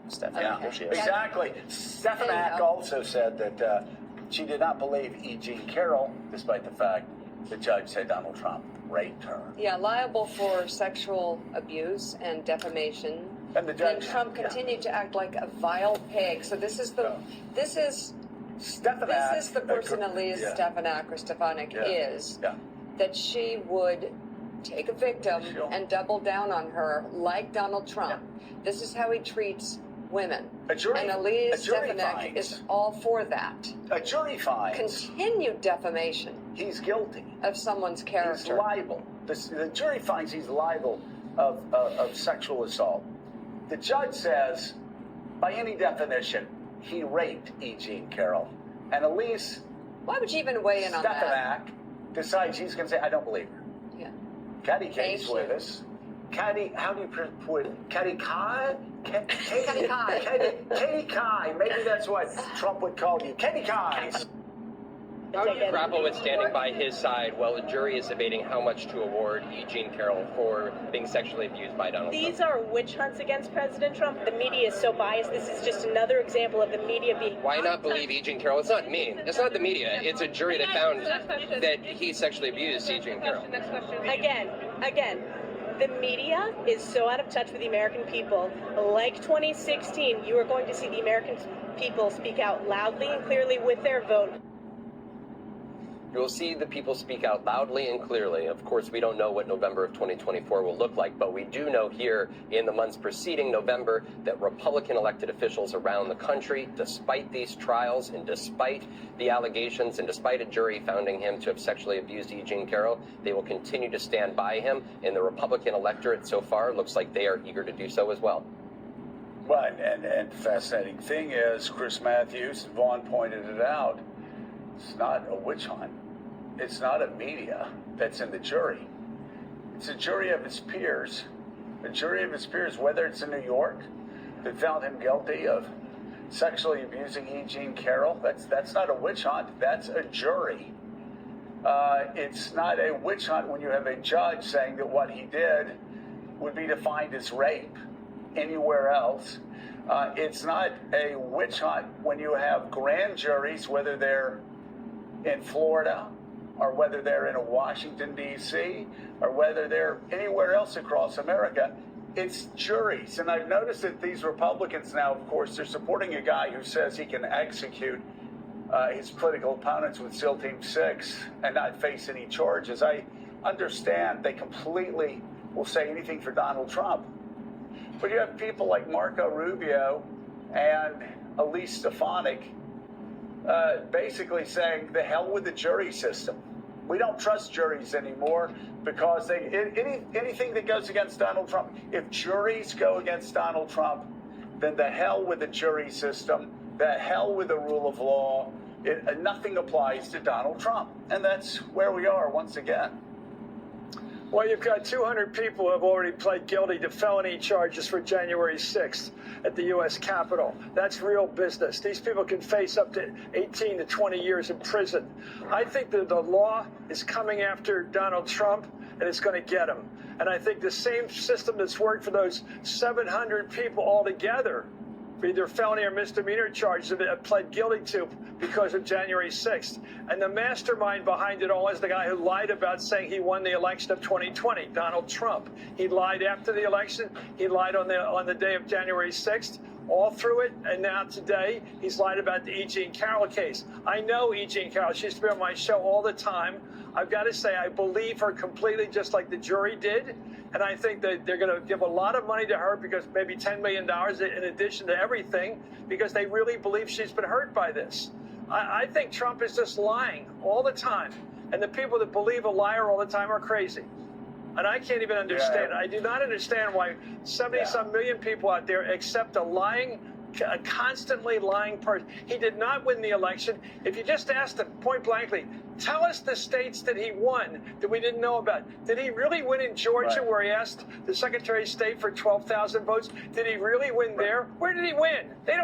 Stefanak. Okay. Exactly. Stefanak also said that she did not believe E. Jean Carroll, despite the fact the judge said Donald Trump raped her. Yeah, liable for sexual abuse and defamation. And the judge, and Trump continued to act like a vile pig. So this is the Stefanak, this is the person Elise Stefanak or Stefanik is that she would take a victim and double down on her like Donald Trump. This is how he treats women. And Elise Stefanik is all for that. A jury finds continued defamation. He's guilty of someone's character. He's liable. The jury finds he's liable of sexual assault. The judge says, by any definition, he raped E. Jean Carroll. And Elise why would you even weigh in on that? Stefanak decides he's going to say, I don't believe her. Yeah. Caddy K's with us. Caddy, how do you put it? Caddy Kai? Caddy Kai. Caddy Kai. Maybe that's what Trump would call you. Caddy Kai. How do you grapple with standing by his side while the jury is debating how much to award E. Jean Carroll for being sexually abused by Donald Trump? These are witch hunts against President Trump. The media is so biased. This is just another example of the media being... Why not believe E. Jean Carroll? It's not me. It's not the media. It's a jury that found that he sexually abused E. Jean Carroll. Again, the media is so out of touch with the American people. Like 2016, you are going to see the American people speak out loudly and clearly with their vote. You will see the people speak out loudly and clearly. Of course, we don't know what November of 2024 will look like, but we do know here in the months preceding November that Republican elected officials around the country, despite these trials and despite the allegations and despite a jury finding him to have sexually abused E. Jean Carroll, they will continue to stand by him. And the Republican electorate so far looks like they are eager to do so as well. Right, and the fascinating thing is, Chris Matthews, Vaughn pointed it out, it's not a witch hunt. It's not a media that's in the jury. It's a jury of his peers. A jury of his peers, whether it's in New York, that found him guilty of sexually abusing E. Jean Carroll. That's not a witch hunt. That's a jury. It's not a witch hunt when you have a judge saying that what he did would be defined as rape anywhere else. It's not a witch hunt when you have grand juries, whether they're in Florida, or whether they're in Washington, D.C., or whether they're anywhere else across America. It's juries. And I've noticed that these Republicans now, of course, they're supporting a guy who says he can execute his political opponents with SEAL Team 6 and not face any charges. I understand they completely will say anything for Donald Trump. But you have people like Marco Rubio and Elise Stefanik basically saying, the hell with the jury system. We don't trust juries anymore because anything that goes against Donald Trump, if juries go against Donald Trump, then the hell with the jury system, the hell with the rule of law. Nothing applies to Donald Trump. And that's where we are once again. Well, you've got 200 people who have already pled guilty to felony charges for January 6th at the U.S. Capitol. That's real business. These people can face up to 18 to 20 years in prison. I think that the law is coming after Donald Trump, and it's going to get him. And I think the same system that's worked for those 700 people altogether, for either felony or misdemeanor charges, have pled guilty to because of January 6th. And the mastermind behind it all is the guy who lied about saying he won the election of 2020, Donald Trump. He lied after the election. He lied on the day of January 6th, all through it. And now today, he's lied about the E. Jean Carroll case. I know E. Jean Carroll. She used to be on my show all the time. I've got to say, I believe her completely, just like the jury did. And I think that they're going to give a lot of money to her, because maybe $10 million in addition to everything, because they really believe she's been hurt by this. I think Trump is just lying all the time. And the people that believe a liar all the time are crazy. And I can't even understand. I do not understand why 70-some million people out there accept a constantly lying person. He did not win the election. If you just asked him point blankly, tell us the states that he won that we didn't know about. Did he really win in Georgia, where he asked the Secretary of State for 12,000 votes? Did he really win there? Where did he win? They don't